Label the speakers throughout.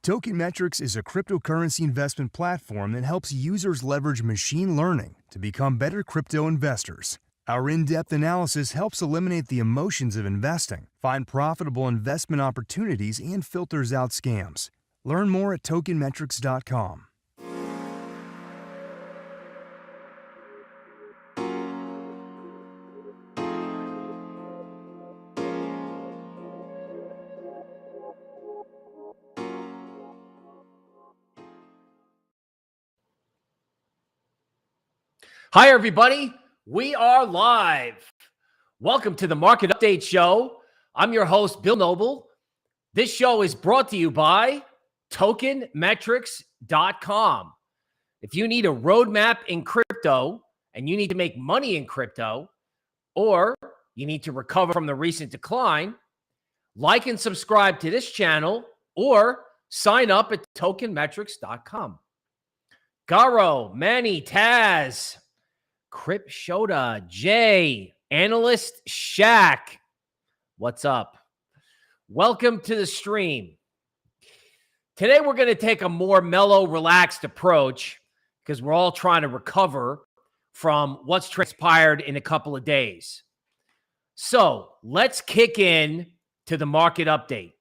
Speaker 1: TokenMetrics is a cryptocurrency investment platform that helps users leverage machine learning to become better crypto investors. Our in-depth analysis helps eliminate the emotions of investing, find profitable investment opportunities, and filters out scams. Learn more at tokenmetrics.com.
Speaker 2: Hi, everybody. We are live. Welcome to the Market Update Show. I'm your host, Bill Noble. This show is brought to you by TokenMetrics.com. If you need a roadmap in crypto and you need to make money in crypto, or you need to recover from the recent decline, like and subscribe to this channel or sign up at TokenMetrics.com. Garo, Manny, Taz, Crip Shoda, Jay, Analyst Shaq. What's up? Welcome to the stream. Today we're going to take a more mellow, relaxed approach because we're all trying to recover from what's transpired in a couple of days. So let's kick in to the market update.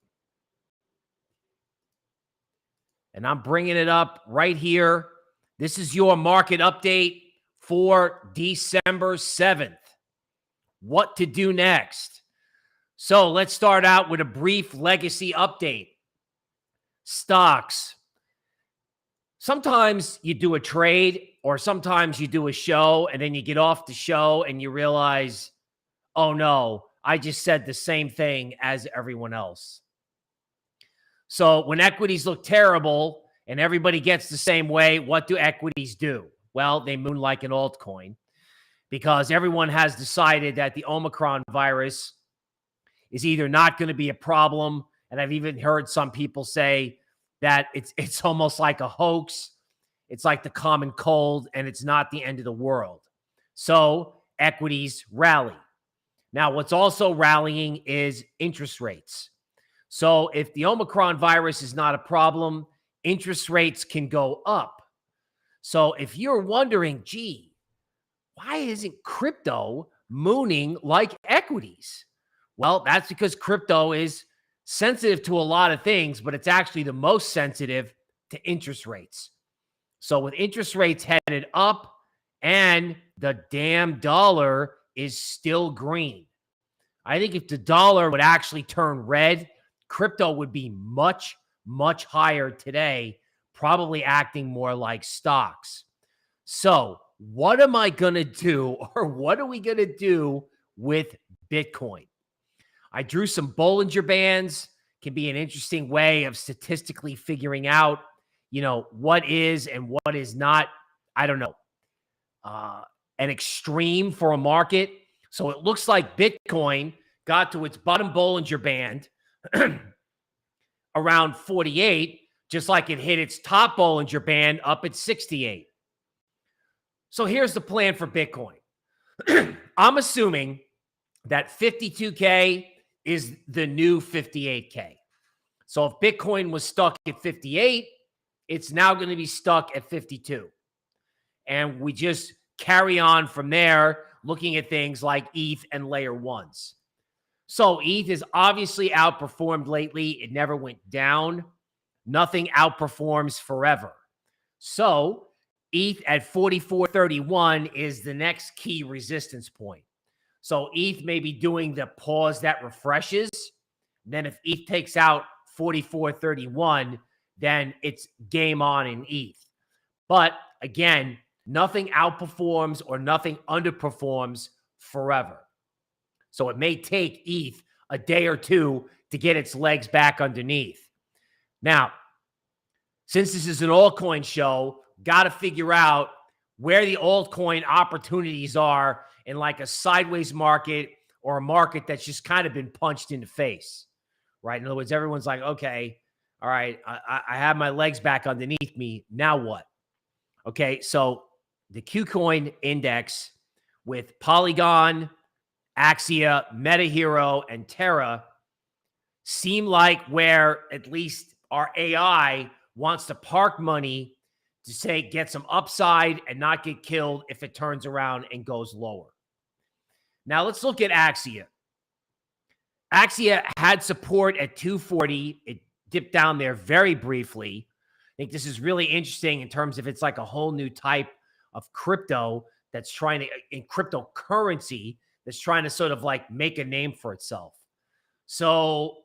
Speaker 2: And I'm bringing it up right here. This is your market update for December 7th. What to do next? So let's start out with a brief legacy update. Stocks. Sometimes you do a trade or sometimes you do a show and then you get off the show and you realize, oh no, I just said the same thing as everyone else. So when equities look terrible and everybody gets the same way, what do equities do? Well, they moon like an altcoin because everyone has decided that the Omicron virus is either not going to be a problem, and I've even heard some people say that it's almost like a hoax. It's like the common cold, and it's not the end of the world. So equities rally. Now, what's also rallying is interest rates. So if the Omicron virus is not a problem, interest rates can go up. So if you're wondering, gee, why isn't crypto mooning like equities? Well, that's because crypto is sensitive to a lot of things, but it's actually the most sensitive to interest rates. So with interest rates headed up and the damn dollar is still green, I think if the dollar would actually turn red, crypto would be much, much higher today, probably acting more like stocks. So what am I going to do, or what are we going to do with Bitcoin? I drew some Bollinger Bands. Can be an interesting way of statistically figuring out, what is and what is not, I don't know, an extreme for a market. So it looks like Bitcoin got to its bottom Bollinger Band around 48, just like it hit its top Bollinger Band up at 68. So here's the plan for Bitcoin. I'm assuming that 52K is the new 58K. So if Bitcoin was stuck at 58, it's now going to be stuck at 52. And we just carry on from there, looking at things like ETH and layer ones. So ETH has obviously outperformed lately. It never went down. Nothing outperforms forever. So ETH at 44.31 is the next key resistance point. So ETH may be doing the pause that refreshes. Then if ETH takes out 44.31, then it's game on in ETH. But again, nothing outperforms or nothing underperforms forever. So it may take ETH a day or two to get its legs back underneath. Now, since this is an altcoin show, got to figure out where the altcoin opportunities are in like a sideways market or a market that's just kind of been punched in the face, right? In other words, everyone's like, okay, all right, I have my legs back underneath me. Now what? Okay, so the KuCoin index with Polygon, Axia, MetaHero, and Terra seem like where at least our AI wants to park money to say get some upside and not get killed if it turns around and goes lower. Now let's look at Axia. Axia had support at 240. It dipped down there very briefly. I think this is really interesting in terms of it's like a whole new type of crypto that's trying to, in cryptocurrency, that's trying to sort of like make a name for itself. So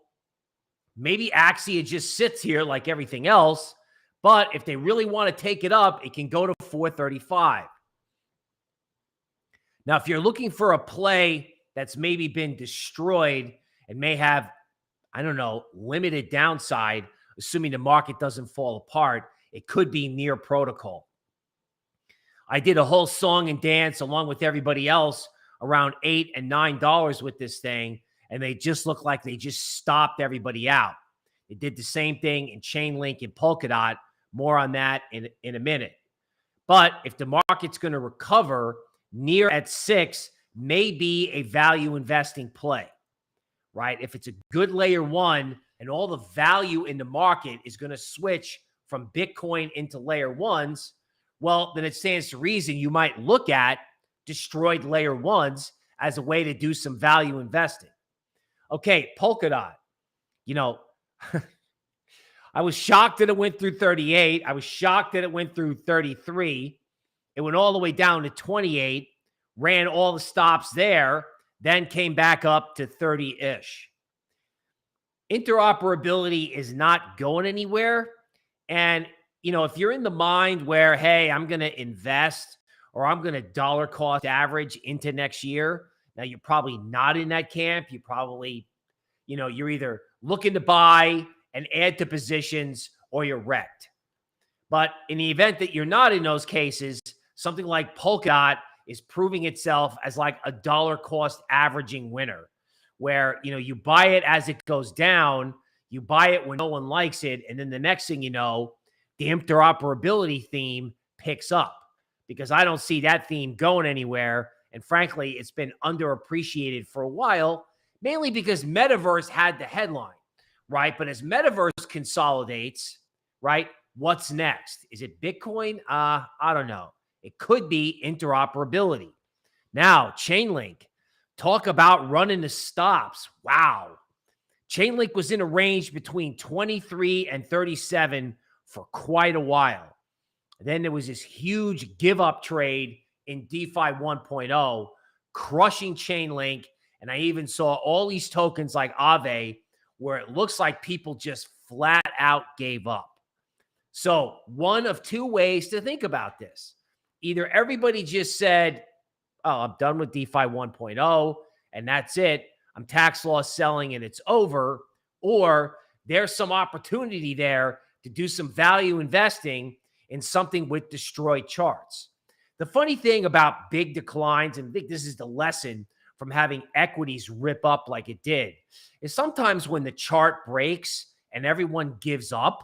Speaker 2: maybe Axia just sits here like everything else, but if they really want to take it up, it can go to 435. Now, if you're looking for a play that's maybe been destroyed and may have, I don't know, limited downside, assuming the market doesn't fall apart, it could be Near Protocol. I did a whole song and dance along with everybody else around $8 and $9 with this thing, and they just look like they just stopped everybody out. It did the same thing in Chainlink and Polkadot. More on that in a minute. But if the market's going to recover, Near at 6 may be a value investing play, right? If it's a good layer one and all the value in the market is going to switch from Bitcoin into layer ones, well, then it stands to reason you might look at destroyed layer ones as a way to do some value investing. Okay, Polkadot, you know, I was shocked that it went through 38. I was shocked that it went through 33. It went all the way down to 28, ran all the stops there, then came back up to 30-ish. Interoperability is not going anywhere. And, you know, if you're in the mind where, hey, I'm going to invest or I'm going to dollar cost average into next year, now you're probably not in that camp. You probably, you know, you're either looking to buy and add to positions or you're wrecked. But in the event that you're not in those cases, something like Polkadot is proving itself as like a dollar cost averaging winner, where, you know, you buy it as it goes down, you buy it when no one likes it, and then the next thing you know, the interoperability theme picks up, because I don't see that theme going anywhere. And frankly, it's been underappreciated for a while, mainly because Metaverse had the headline, right? But as Metaverse consolidates, right, what's next? Is it Bitcoin? I don't know. It could be interoperability. Now, Chainlink, talk about running the stops. Wow. Chainlink was in a range between 23 and 37 for quite a while. And then there was this huge give up trade in DeFi 1.0, crushing Chainlink. And I even saw all these tokens like Aave, where it looks like people just flat out gave up. So one of two ways to think about this. Either everybody just said, oh, I'm done with DeFi 1.0 and that's it. I'm tax loss selling and it's over. Or there's some opportunity there to do some value investing in something with destroyed charts. The funny thing about big declines, and I think this is the lesson from having equities rip up like it did, is sometimes when the chart breaks and everyone gives up,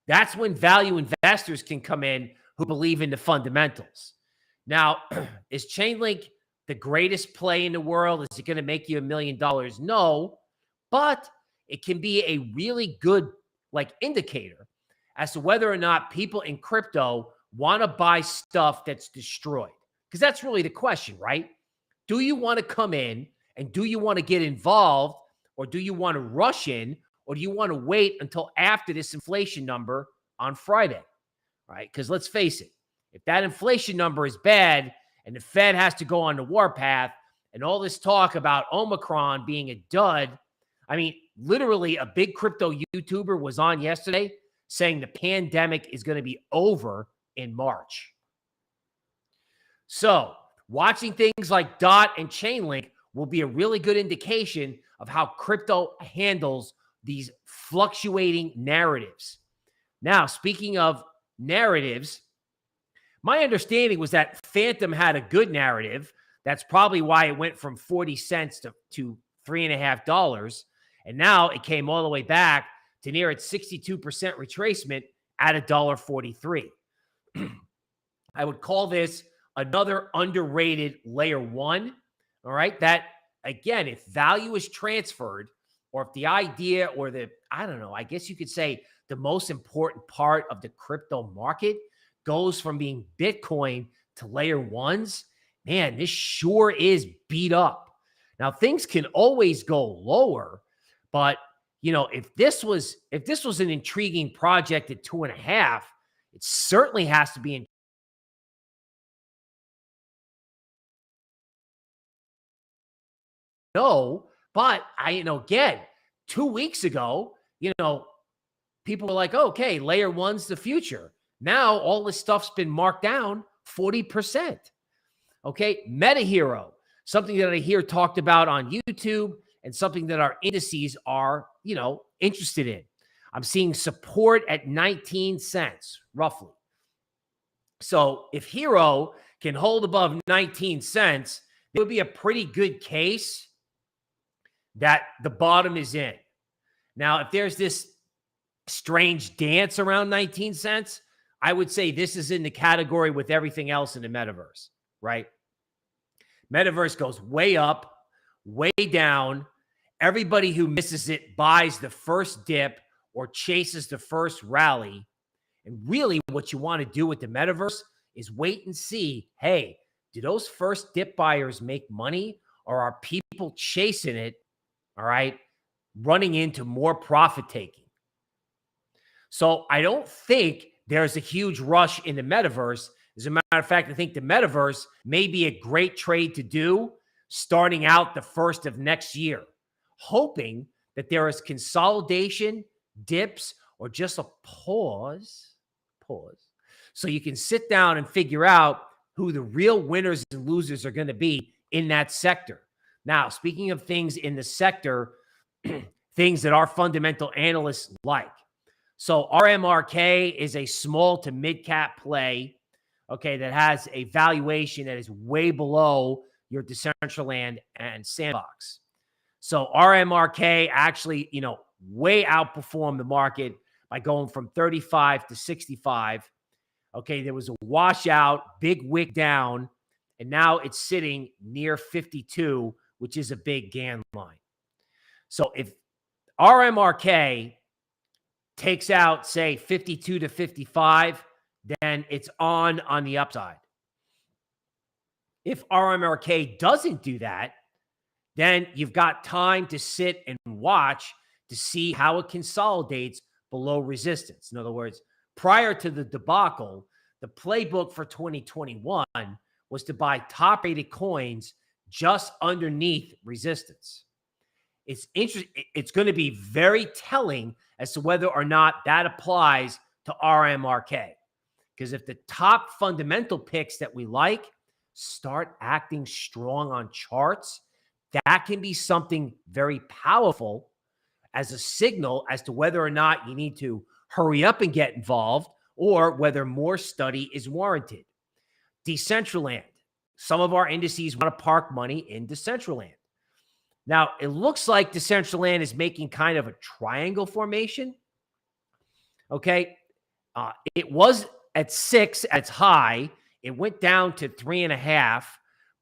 Speaker 2: that's when value investors can come in who believe in the fundamentals. Now, is Chainlink the greatest play in the world? Is it going to make you $1 million? No, but it can be a really good like indicator as to whether or not people in crypto want to buy stuff that's destroyed. Because that's really the question, right? Do you want to come in and do you want to get involved, or do you want to rush in, or do you want to wait until after this inflation number on Friday? Right? Because let's face it, if that inflation number is bad and the Fed has to go on the warpath and all this talk about Omicron being a dud, I mean, literally a big crypto YouTuber was on yesterday saying the pandemic is going to be over in March. So watching things like DOT and Chainlink will be a really good indication of how crypto handles these fluctuating narratives. Now, speaking of narratives, my understanding was that Phantom had a good narrative. That's probably why it went from 40 cents to $3.50. And now it came all the way back to near its 62% retracement at $1.43. I would call this another underrated layer one. All right. That, again, if value is transferred or if the idea or I don't know, I guess you could say the most important part of the crypto market goes from being Bitcoin to layer ones, man, this sure is beat up. Now, things can always go lower, but if this was an intriguing project at 2.5, it certainly has to be in. No, but again, 2 weeks ago, people were like, okay, layer one's the future. Now all this stuff's been marked down 40%. Okay. MetaHero, something that I hear talked about on YouTube and something that our indices are, interested in. I'm seeing support at 19 cents, roughly. So if Hero can hold above 19 cents, it would be a pretty good case that the bottom is in. Now, if there's this strange dance around 19 cents, I would say this is in the category with everything else in the metaverse, right? Metaverse goes way up, way down. Everybody who misses it buys the first dip or chases the first rally. And really what you want to do with the metaverse is wait and see, hey, do those first dip buyers make money, or are people chasing it, all right, running into more profit taking? So I don't think there's a huge rush in the metaverse. As a matter of fact, I think the metaverse may be a great trade to do starting out the first of next year, hoping that there is consolidation, dips, or just a pause, so you can sit down and figure out who the real winners and losers are going to be in that sector. Now, speaking of things in the sector, things that our fundamental analysts like. So RMRK is a small to mid-cap play, okay, that has a valuation that is way below your Decentraland and Sandbox. So RMRK actually, way outperformed the market by going from 35 to 65. Okay, there was a washout, big wick down, and now it's sitting near 52, which is a big Gann line. So if RMRK takes out, say, 52 to 55, then it's on the upside. If RMRK doesn't do that, then you've got time to sit and watch to see how it consolidates below resistance. In other words, prior to the debacle, the playbook for 2021 was to buy top-rated coins just underneath resistance. It's interesting. It's going to be very telling as to whether or not that applies to RMRK. Because if the top fundamental picks that we like start acting strong on charts, that can be something very powerful as a signal as to whether or not you need to hurry up and get involved or whether more study is warranted. Decentraland. Some of our indices want to park money in Decentraland. Now, it looks like Decentraland is making kind of a triangle formation. Okay. It was at 6 at its high. It went down to 3.5,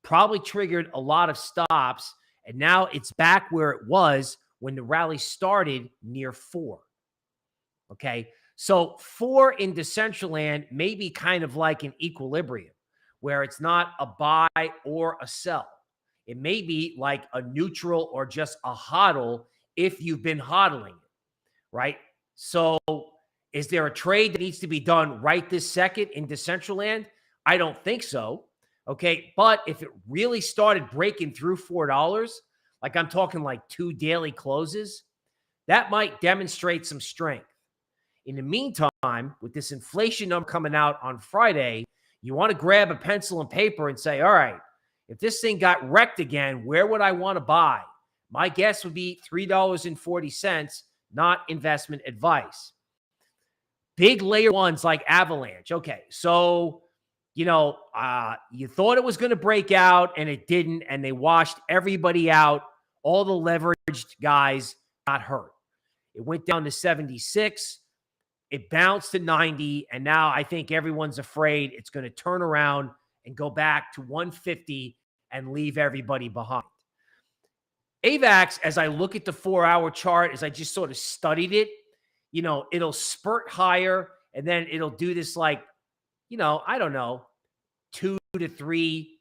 Speaker 2: probably triggered a lot of stops. And now it's back where it was when the rally started near 4. Okay. So 4 in Decentraland may be kind of like an equilibrium where it's not a buy or a sell. It may be like a neutral or just a hodl if you've been hodling it, right? So is there a trade that needs to be done right this second in Decentraland? I don't think so. Okay. But if it really started breaking through $4, like I'm talking like 2 daily closes, that might demonstrate some strength. In the meantime, with this inflation number coming out on Friday, you want to grab a pencil and paper and say, all right, if this thing got wrecked again, where would I want to buy? My guess would be $3.40, not investment advice. Big layer ones like Avalanche. Okay, so, you thought it was going to break out and it didn't, and they washed everybody out. All the leveraged guys got hurt. It went down to 76. It bounced to 90, and now I think everyone's afraid it's going to turn around and go back to 150 and leave everybody behind. AVAX, as I look at the 4-hour chart, as I just sort of studied it, it'll spurt higher and then it'll do this like, I don't know, 2 to 3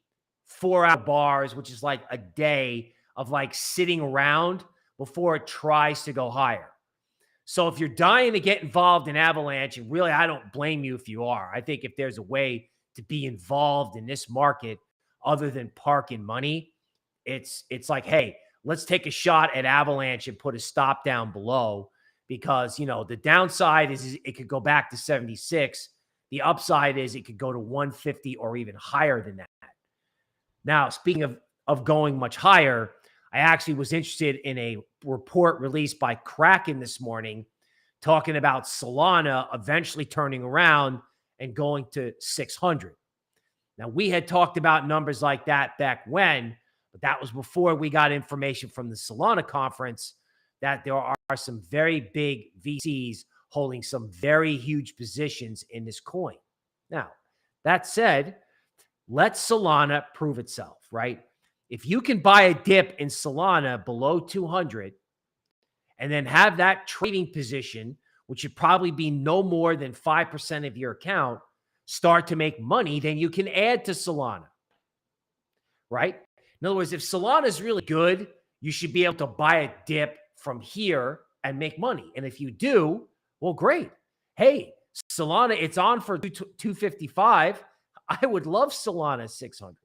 Speaker 2: 4-hour bars, which is like a day of like sitting around before it tries to go higher. So if you're dying to get involved in Avalanche, and really, I don't blame you if you are. I think if there's a way to be involved in this market other than parking money, it's like, hey, let's take a shot at Avalanche and put a stop down below because, the downside is it could go back to 76. The upside is it could go to 150 or even higher than that. Now, speaking of going much higher, I actually was interested in a report released by Kraken this morning talking about Solana eventually turning around and going to 600. Now, we had talked about numbers like that back when, but that was before we got information from the Solana conference that there are some very big VCs holding some very huge positions in this coin. Now, that said, let Solana prove itself, right? If you can buy a dip in Solana below 200 and then have that trading position, which should probably be no more than 5% of your account, start to make money, then you can add to Solana, right? In other words, if Solana is really good, you should be able to buy a dip from here and make money. And if you do, well, great. Hey, Solana, it's on for 255. I would love Solana 600.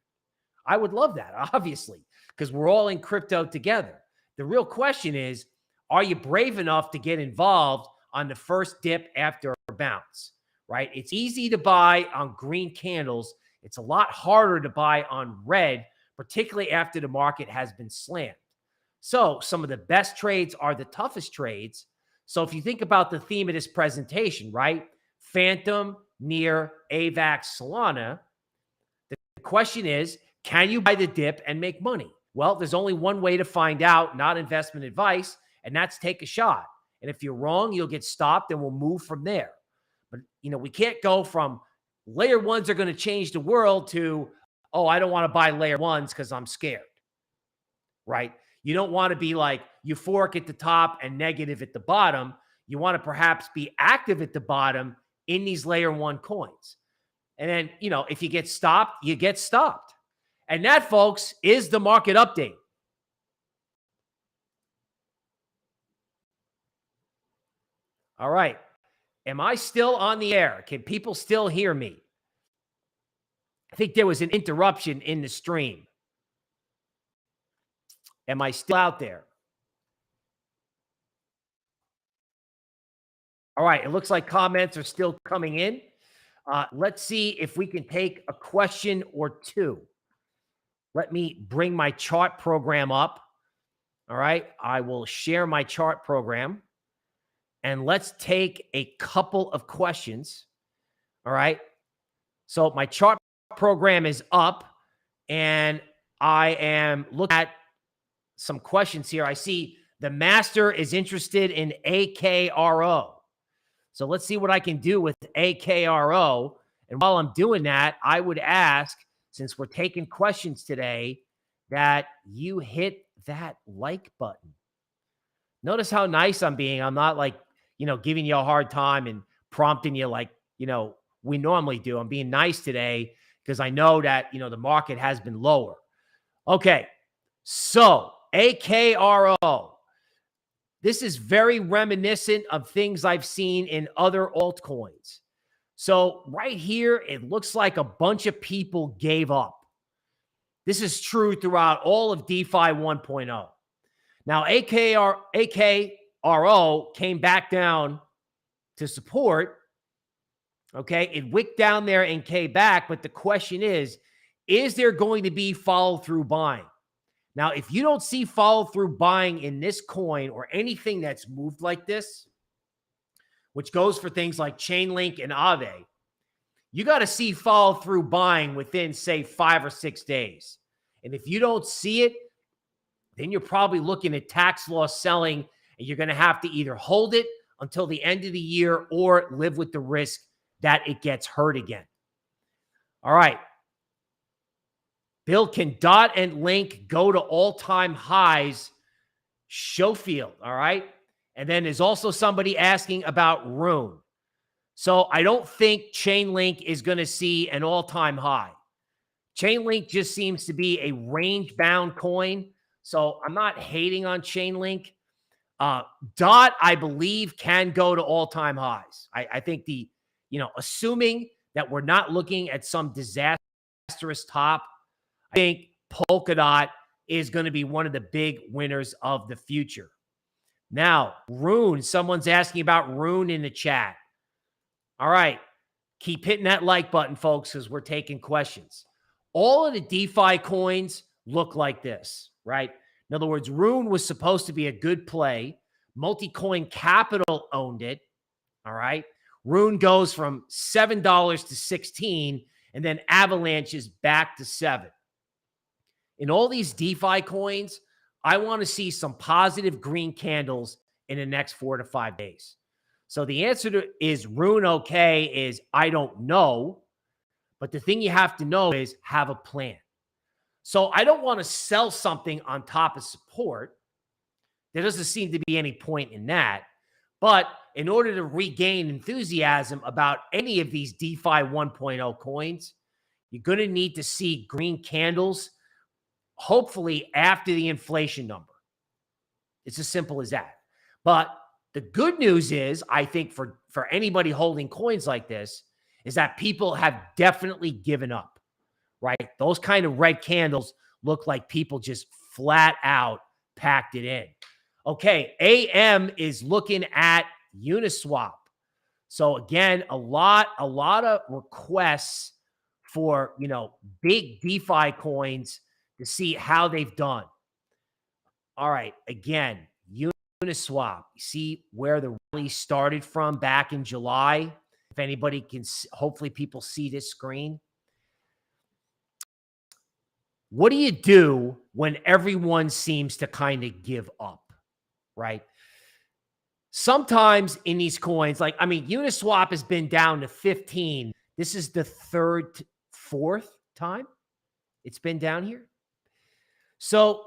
Speaker 2: I would love that, obviously, because we're all in crypto together. The real question is, are you brave enough to get involved on the first dip after a bounce, right? It's easy to buy on green candles. It's a lot harder to buy on red, particularly after the market has been slammed. So some of the best trades are the toughest trades. So if you think about the theme of this presentation, right? Phantom, Near, AVAX, Solana, the question is, can you buy the dip and make money? Well, there's only one way to find out, not investment advice, and that's take a shot. And if you're wrong, you'll get stopped and we'll move from there. But, we can't go from layer ones are going to change the world to, oh, I don't want to buy layer ones because I'm scared, right? You don't want to be like euphoric at the top and negative at the bottom. You want to perhaps be active at the bottom in these layer one coins. And then, if you get stopped, you get stopped. And that, folks, is the market update. All right. Am I still on the air? Can people still hear me? I think there was an interruption in the stream. Am I still out there? All right. It looks like comments are still coming in. Let's see if we can take a question or two. Let me bring my chart program up. All right. I will share my chart program. And let's take a couple of questions. All right. So my chart program is up and I am looking at some questions here. I see the master is interested in AKRO. So let's see what I can do with AKRO. And while I'm doing that, I would ask, since we're taking questions today, that you hit that like button. Notice how nice I'm being. I'm not like, giving you a hard time and prompting you like, we normally do. I'm being nice today because I know that, the market has been lower. Okay. So AKRO. This is very reminiscent of things I've seen in other altcoins. So right here, it looks like a bunch of people gave up. This is true throughout all of DeFi 1.0. Now, AKRO came back down to support. Okay, it wicked down there and came back. But the question is there going to be follow-through buying? Now, if you don't see follow-through buying in this coin or anything that's moved like this, which goes for things like Chainlink and Aave, you got to see follow-through buying within, say, 5 or 6 days. And if you don't see it, then you're probably looking at tax loss selling, and you're going to have to either hold it until the end of the year or live with the risk that it gets hurt again. All right. Bill, can DOT and Link go to all-time highs Schofield, all right? And then there's also somebody asking about Rune. So I don't think Chainlink is going to see an all-time high. Chainlink just seems to be a range-bound coin. So I'm not hating on Chainlink. DOT, I believe, can go to all-time highs. I think assuming that we're not looking at some disastrous top, I think Polkadot is going to be one of the big winners of the future. Now, Rune, someone's asking about Rune in the chat. All right, keep hitting that like button, folks, because we're taking questions. All of the DeFi coins look like this, right? In other words, Rune was supposed to be a good play. Multicoin Capital owned it, all right? Rune goes from $7 to $16, and then avalanches back to $7. In all these DeFi coins, I want to see some positive green candles in the next 4 to 5 days. So the answer to is Rune okay is I don't know. But the thing you have to know is have a plan. So I don't want to sell something on top of support. There doesn't seem to be any point in that. But in order to regain enthusiasm about any of these DeFi 1.0 coins, you're going to need to see green candles, hopefully after the inflation number. It's as simple as that. But the good news is, I think for anybody holding coins like this, is that people have definitely given up, right? Those kind of red candles look like people just flat out packed it in. Okay, AM is looking at Uniswap. So again, a lot of requests for, big DeFi coins to see how they've done. All right, again, Uniswap. You see where the rally started from back in July? If anybody can, hopefully people see this screen. What do you do when everyone seems to kind of give up, right? Sometimes in these coins, Uniswap has been down to 15. This is the fourth time it's been down here. So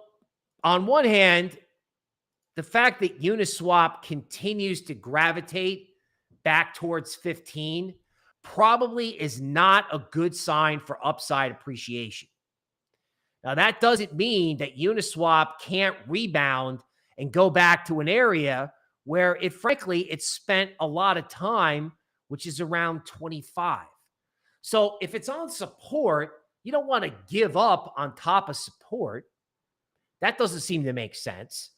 Speaker 2: on one hand, the fact that Uniswap continues to gravitate back towards 15 probably is not a good sign for upside appreciation. Now, that doesn't mean that Uniswap can't rebound and go back to an area where it spent a lot of time, which is around 25. So if it's on support, you don't want to give up on top of support. That doesn't seem to make sense.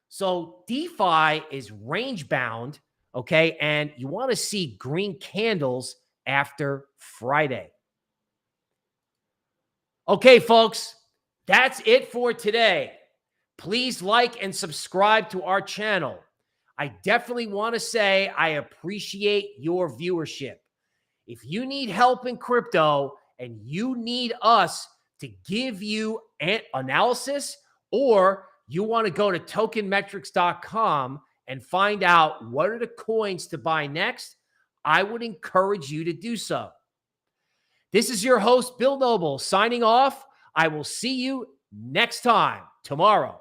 Speaker 2: So DeFi is range bound. Okay, and you want to see green candles after Friday. Okay, folks, that's it for today. Please like and subscribe to our channel. I definitely want to say I appreciate your viewership. If you need help in crypto and you need us to give you an analysis, or you want to go to tokenmetrics.com and find out what are the coins to buy next, I would encourage you to do so. This is your host, Bill Noble, signing off. I will see you next time, tomorrow.